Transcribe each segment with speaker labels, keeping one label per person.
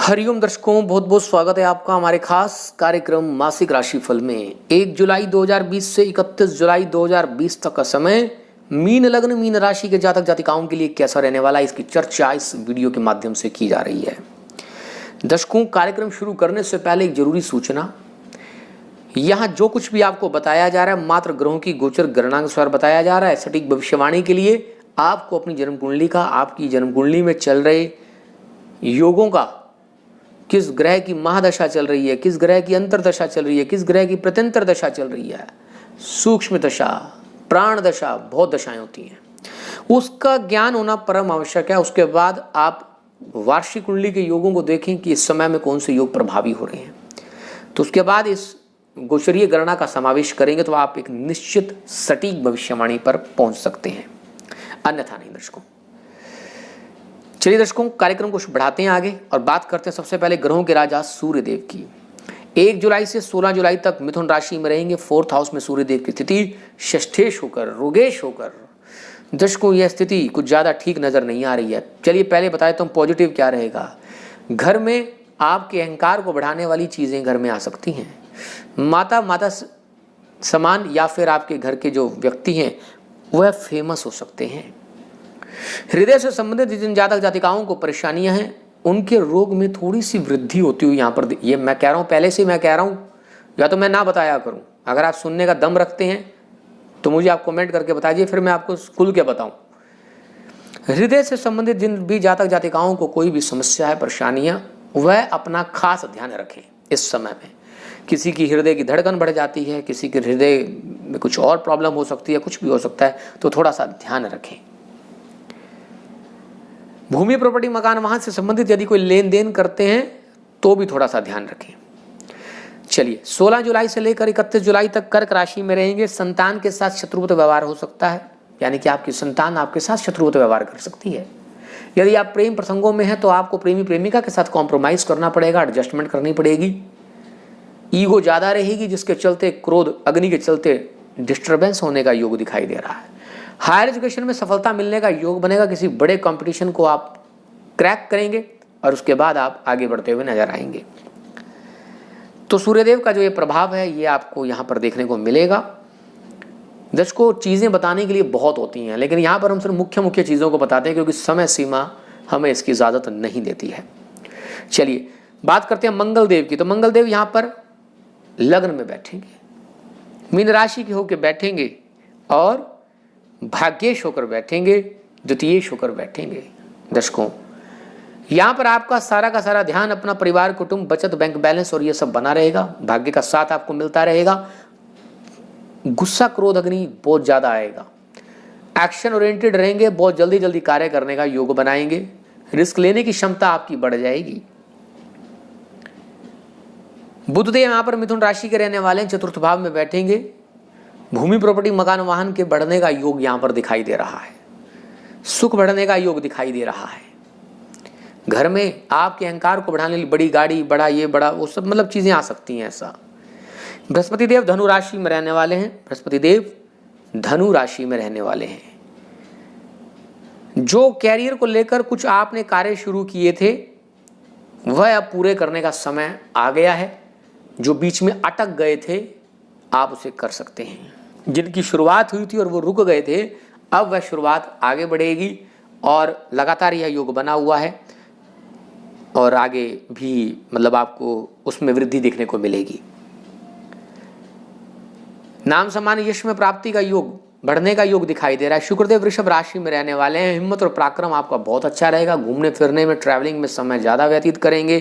Speaker 1: हरिओम दर्शकों, बहुत बहुत स्वागत है आपका हमारे खास कार्यक्रम मासिक राशिफल में। 1 जुलाई 2020 से 31 जुलाई 2020 तक का समय मीन लग्न मीन राशि के जातक जातिकाओं के लिए कैसा रहने वाला है, इसकी चर्चा इस वीडियो के माध्यम से की जा रही है। दर्शकों, कार्यक्रम शुरू करने से पहले एक जरूरी सूचना। यहाँ जो कुछ भी आपको बताया जा रहा है मात्र ग्रहों की गोचर गणना के अनुसार बताया जा रहा है। सटीक भविष्यवाणी के लिए आपको अपनी जन्म कुंडली का, आपकी जन्म कुंडली में चल रहे योगों का, किस ग्रह की महादशा चल रही है, किस ग्रह की अंतरदशा चल रही है, किस ग्रह की प्रत्यंतर दशा चल रही है, सूक्ष्म दशा, प्राण दशा, बहुत दशाएं होती हैं, उसका ज्ञान होना परम आवश्यक है। उसके बाद आप वार्षिक कुंडली के योगों को देखें कि इस समय में कौन से योग प्रभावी हो रहे हैं, तो उसके बाद इस गोचरीय गणना का समावेश करेंगे तो आप एक निश्चित सटीक भविष्यवाणी पर पहुंच सकते हैं, अन्यथा नहीं। दर्शकों, चलिए दर्शकों, कार्यक्रम को बढ़ाते हैं आगे और बात करते हैं सबसे पहले ग्रहों के राजा सूर्यदेव की। 1 जुलाई से 16 जुलाई तक मिथुन राशि में रहेंगे। 4th हाउस में सूर्यदेव की स्थिति षष्ठेश होकर, रोगेश होकर। दर्शकों, यह स्थिति कुछ ज़्यादा ठीक नजर नहीं आ रही है। चलिए पहले बताए तो पॉजिटिव क्या रहेगा। घर में आपके अहंकार को बढ़ाने वाली चीज़ें घर में आ सकती हैं। माता समान या फिर आपके घर के जो व्यक्ति हैं वह फेमस हो सकते हैं। हृदय से संबंधित जिन जातक जातिकाओं को परेशानियां हैं उनके रोग में थोड़ी सी वृद्धि होती हुई यहाँ पर ये मैं कह रहा हूँ, पहले से मैं कह रहा हूँ, या तो मैं ना बताया करूँ। अगर आप सुनने का दम रखते हैं तो मुझे आप कमेंट करके बताइए, फिर मैं आपको खुल के बताऊँ। हृदय से संबंधित जिन भी जातक जातिकाओं को कोई भी समस्या है, परेशानियां, वह अपना खास ध्यान रखें इस समय में। किसी की हृदय की धड़कन बढ़ जाती है, किसी के हृदय में कुछ और प्रॉब्लम हो सकती है, कुछ भी हो सकता है, तो थोड़ा सा ध्यान रखें। भूमि, प्रॉपर्टी, मकान, वाहन से संबंधित यदि कोई लेन देन करते हैं तो भी थोड़ा सा ध्यान रखें। चलिए, 16 जुलाई से लेकर 31 जुलाई तक कर्क राशि में रहेंगे। संतान के साथ शत्रुवत व्यवहार हो सकता है, यानी कि आपकी संतान आपके साथ शत्रुवत व्यवहार कर सकती है। यदि आप प्रेम प्रसंगों में हैं तो आपको प्रेमी प्रेमिका के साथ कॉम्प्रोमाइज करना पड़ेगा, एडजस्टमेंट करनी पड़ेगी। ईगो ज्यादा रहेगी, जिसके चलते क्रोध अग्नि के चलते डिस्टर्बेंस होने का योग दिखाई दे रहा है। हायर एजुकेशन में सफलता मिलने का योग बनेगा। किसी बड़े कंपटीशन को आप क्रैक करेंगे और उसके बाद आप आगे बढ़ते हुए नजर आएंगे। तो सूर्यदेव का जो ये प्रभाव है ये आपको यहाँ पर देखने को मिलेगा। दर्शकों, चीज़ें बताने के लिए बहुत होती हैं, लेकिन यहाँ पर हम सिर्फ मुख्य मुख्य चीज़ों को बताते हैं क्योंकि समय सीमा हमें इसकी इजाज़त नहीं देती है। चलिए बात करते हैं मंगल देव की। तो मंगल देव यहाँ पर लग्न में बैठेंगे, मीन राशि के होकर बैठेंगे और भाग्येश होकर बैठेंगे, द्वितीयेश होकर बैठेंगे। दर्शकों, यहाँ पर आपका सारा का सारा ध्यान अपना परिवार, कुटुंब, बचत, बैंक बैलेंस और ये सब बना रहेगा। भाग्य का साथ आपको मिलता रहेगा। गुस्सा क्रोध अग्नि बहुत ज्यादा आएगा। एक्शन ओरिएंटेड रहेंगे, बहुत जल्दी जल्दी कार्य करने का योग बनाएंगे। रिस्क लेने की क्षमता आपकी बढ़ जाएगी। बुधदेव यहाँ पर मिथुन राशि के रहने वाले हैं, 4th भाव में बैठेंगे। भूमि, प्रॉपर्टी, मकान, वाहन के बढ़ने का योग यहाँ पर दिखाई दे रहा है। सुख बढ़ने का योग दिखाई दे रहा है। घर में आपके अहंकार को बढ़ाने के लिए बड़ी गाड़ी, बड़ा ये, बड़ा वो सब, मतलब चीजें आ सकती हैं ऐसा। बृहस्पति देव धनु राशि में रहने वाले हैं। बृहस्पति देव धनु राशि में रहने वाले हैं। जो कैरियर को लेकर कुछ आपने कार्य शुरू किए थे वह अब पूरे करने का समय आ गया है। जो बीच में अटक गए थे आप उसे कर सकते हैं। जिनकी शुरुआत हुई थी और वो रुक गए थे, अब वह शुरुआत आगे बढ़ेगी और लगातार यह योग बना हुआ है और आगे भी मतलब आपको उसमें वृद्धि देखने को मिलेगी। नाम सम्मान यश में प्राप्ति का योग, बढ़ने का योग दिखाई दे रहा है। शुक्रदेव वृषभ राशि में रहने वाले हैं। हिम्मत और पराक्रम आपका बहुत अच्छा रहेगा। घूमने फिरने में, ट्रैवलिंग में समय ज्यादा व्यतीत करेंगे।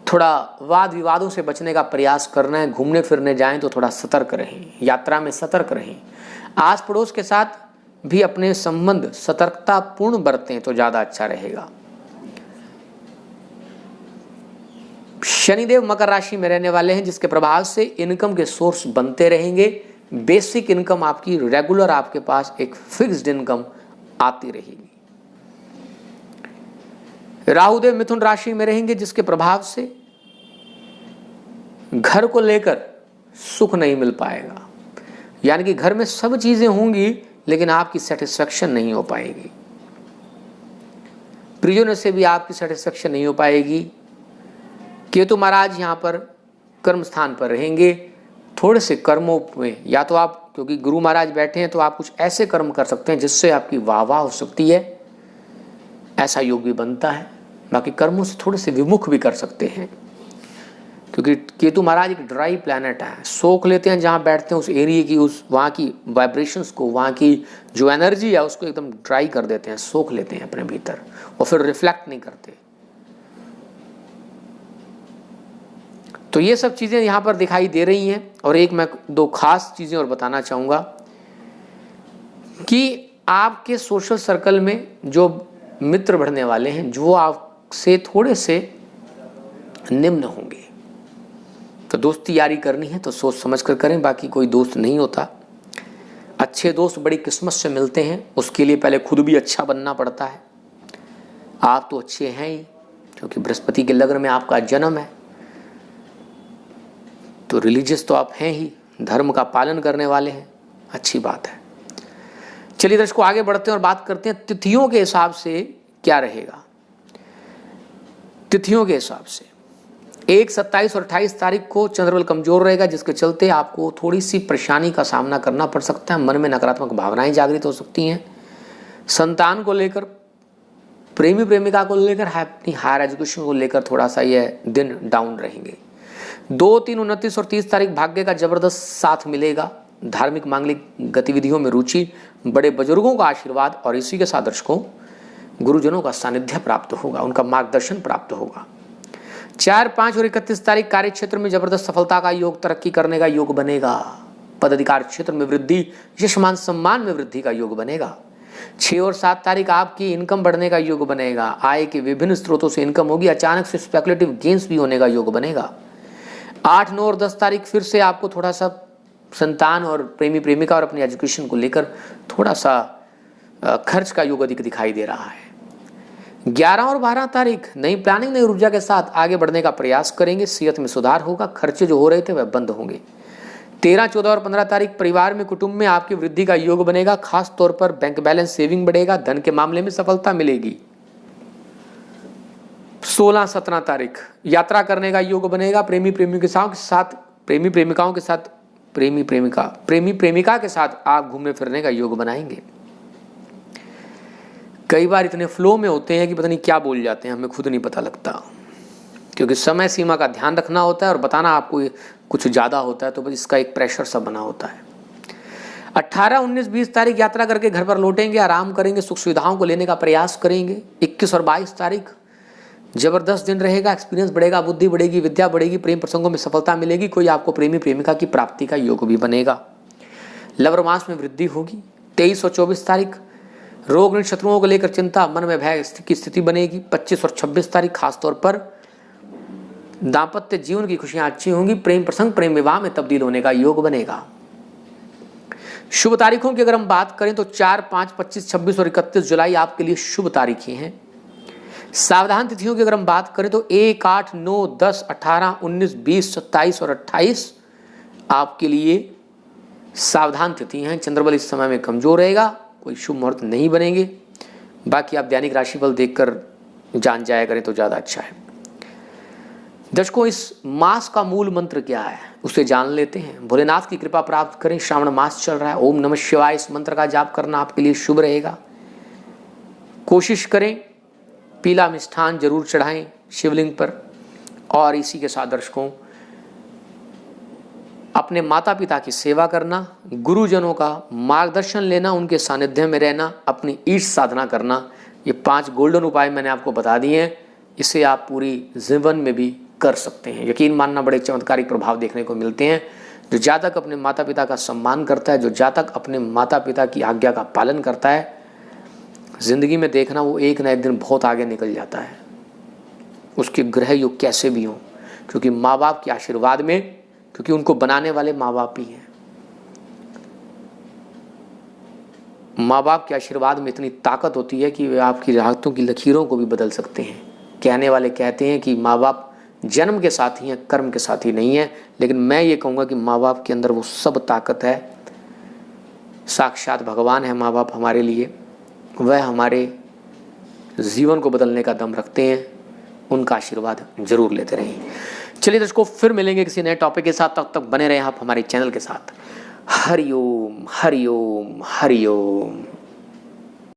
Speaker 1: थोड़ा वाद विवादों से बचने का प्रयास करना है। घूमने फिरने जाएं तो थोड़ा सतर्क रहें, यात्रा में सतर्क रहें। आस पड़ोस के साथ भी अपने संबंध सतर्कता पूर्ण बरतें तो ज्यादा अच्छा रहेगा। शनिदेव मकर राशि में रहने वाले हैं, जिसके प्रभाव से इनकम के सोर्स बनते रहेंगे। बेसिक इनकम आपकी रेगुलर, आपके पास एक फिक्स्ड इनकम आती रहेगी। राहुदेव मिथुन राशि में रहेंगे, जिसके प्रभाव से घर को लेकर सुख नहीं मिल पाएगा। यानी कि घर में सब चीजें होंगी लेकिन आपकी सेटिस्फेक्शन नहीं हो पाएगी। प्रियजनों से भी आपकी सेटिस्फेक्शन नहीं हो पाएगी। केतु महाराज यहाँ पर कर्म स्थान पर रहेंगे। थोड़े से कर्मों में या तो आप, क्योंकि गुरु महाराज बैठे हैं, तो आप कुछ ऐसे कर्म कर सकते हैं जिससे आपकी वाह वाह हो सकती है, ऐसा योग भी बनता है। बाकी कर्मों से थोड़े से विमुख भी कर सकते हैं, क्योंकि केतु महाराज एक ड्राई प्लैनेट है। सोख लेते हैं जहाँ बैठते हैं उस एरिया की, उस वहाँ की वाइब्रेशंस को, वहाँ की जो एनर्जी है उसको एकदम ड्राई कर देते हैं, सोख लेते हैं अपने भीतर और फिर रिफ्लेक्ट नहीं करते। तो ये सब चीज़ें यहाँ पर दिखाई दे रही हैं। और एक मैं दो खास चीज़ें और बताना चाहूँगा कि आपके सोशल सर्कल में जो मित्र बढ़ने वाले हैं, जो आपसे थोड़े से निम्न होंगे, तो दोस्ती यारी करनी है तो सोच समझ कर करें। बाकी कोई दोस्त नहीं होता। अच्छे दोस्त बड़ी किस्मत से मिलते हैं, उसके लिए पहले खुद भी अच्छा बनना पड़ता है। आप तो अच्छे हैं ही, क्योंकि बृहस्पति के लग्न में आपका जन्म है, तो रिलीजियस तो आप हैं ही, धर्म का पालन करने वाले हैं, अच्छी बात है। चलिए दर्शकों, आगे बढ़ते हैं और बात करते हैं तिथियों के हिसाब से क्या रहेगा। तिथियों के हिसाब से 1, 27 और 28 तारीख को चंद्रबल कमजोर रहेगा, जिसके चलते आपको थोड़ी सी परेशानी का सामना करना पड़ सकता है। मन में नकारात्मक भावनाएं जागृत हो सकती हैं। संतान को लेकर, प्रेमी प्रेमिका को लेकर, अपनी हायर एजुकेशन को लेकर थोड़ा सा यह दिन डाउन रहेंगे। 2, 3, 29 और 30 तारीख भाग्य का जबरदस्त साथ मिलेगा। धार्मिक मांगलिक गतिविधियों में रुचि, बड़े बुजुर्गों का आशीर्वाद और इसी के साथ दर्शकों गुरुजनों का सानिध्य प्राप्त होगा, उनका मार्गदर्शन प्राप्त होगा। 4, 5 और 31 तारीख कार्य क्षेत्र में जबरदस्त सफलता का योग, तरक्की करने का योग बनेगा। पद अधिकार क्षेत्र में वृद्धि, यश मान सम्मान में वृद्धि का योग बनेगा। 6 और 7 तारीख आपकी इनकम बढ़ने का योग बनेगा। आय के विभिन्न स्रोतों से इनकम होगी, अचानक से स्पेकुलेटिव गेन्स भी होने का योग बनेगा। 8, 9 और 10 तारीख फिर से आपको थोड़ा सा संतान और प्रेमी प्रेमिका और अपनी एजुकेशन को लेकर थोड़ा सा खर्च का योग अधिक दिखाई दे रहा है। 11 और 12 तारीख नई प्लानिंग, नई ऊर्जा के साथ आगे बढ़ने का प्रयास करेंगे। सेहत में सुधार होगा, खर्चे जो हो रहे थे वह बंद होंगे। 13, 14 और 15 तारीख परिवार में, कुटुंब में आपकी वृद्धि का योग बनेगा। खास तौर पर बैंक बैलेंस, सेविंग बढ़ेगा, धन के मामले में सफलता मिलेगी। 16, 17 तारीख यात्रा करने का योग बनेगा। प्रेमी प्रेमिकाओं के साथ आप घूमने फिरने का योग बनाएंगे। कई बार इतने फ्लो में होते हैं कि पता नहीं क्या बोल जाते हैं, हमें खुद नहीं पता लगता, क्योंकि समय सीमा का ध्यान रखना होता है और बताना आपको कुछ ज़्यादा होता है, तो बस इसका एक प्रेशर सब बना होता है। 18, 19, 20 तारीख यात्रा करके घर पर लौटेंगे, आराम करेंगे, सुख सुविधाओं को लेने का प्रयास करेंगे। 21 और 22 तारीख जबरदस्त दिन रहेगा, एक्सपीरियंस बढ़ेगा, बुद्धि बढ़ेगी, विद्या बढ़ेगी, प्रेम प्रसंगों में सफलता मिलेगी। कोई आपको प्रेमी प्रेमिका की प्राप्ति का योग भी बनेगा। लवर मास में वृद्धि होगी। 23 और 24 तारीख रोग शत्रुओं को लेकर चिंता, मन में भय की स्थिति बनेगी। 25 और 26 तारीख खासतौर पर दाम्पत्य जीवन की खुशियां अच्छी होंगी। प्रेम प्रसंग, प्रेम विवाह में तब्दील होने का योग बनेगा। शुभ तारीखों की अगर हम बात करें तो 4, 5, 25, 26 और 31 जुलाई आपके लिए शुभ तारीखें हैं। सावधान तिथियों की अगर हम बात करें तो 1, 8, 9, 10, 18, 19, 20, 27 और 28 आपके लिए सावधान तिथि हैं। चंद्रबल इस समय में कमजोर रहेगा, कोई शुभ मुहूर्त नहीं बनेंगे। बाकी आप दैनिक राशिफल देखकर जान जाया करें तो ज़्यादा अच्छा है। दर्शकों, इस मास का मूल मंत्र क्या है उसे जान लेते हैं। भोलेनाथ की कृपा प्राप्त करें। श्रावण मास चल रहा है, ओम नमः शिवाय इस मंत्र का जाप करना आपके लिए शुभ रहेगा। कोशिश करें पीला मिष्ठान जरूर चढ़ाएं शिवलिंग पर। और इसी के साथ दर्शकों, अपने माता पिता की सेवा करना, गुरुजनों का मार्गदर्शन लेना, उनके सानिध्य में रहना, अपनी ईष्ट साधना करना, ये 5 गोल्डन उपाय मैंने आपको बता दिए हैं। इसे आप पूरी जीवन में भी कर सकते हैं। यकीन मानना, बड़े चमत्कारिक प्रभाव देखने को मिलते हैं। जो जातक अपने माता पिता का सम्मान करता है, जो जातक अपने माता पिता की आज्ञा का पालन करता है, जिंदगी में देखना वो एक न एक दिन बहुत आगे निकल जाता है। उसके ग्रह योग कैसे भी हों, क्योंकि माँ बाप के आशीर्वाद में, क्योंकि उनको बनाने वाले माँ बाप ही हैं। माँ बाप के आशीर्वाद में इतनी ताकत होती है कि वे आपकी राहतों की लकीरों को भी बदल सकते हैं। कहने वाले कहते हैं कि माँ बाप जन्म के साथी हैं, कर्म के साथी नहीं है, लेकिन मैं ये कहूँगा कि माँ बाप के अंदर वो सब ताकत है। साक्षात भगवान है माँ बाप हमारे लिए। वह हमारे जीवन को बदलने का दम रखते हैं, उनका आशीर्वाद जरूर लेते रहें। चलिए दर्शकों, फिर मिलेंगे किसी नए टॉपिक के साथ, तब तक बने रहें आप हमारे चैनल के साथ। हरिओम हरिओम हरिओम।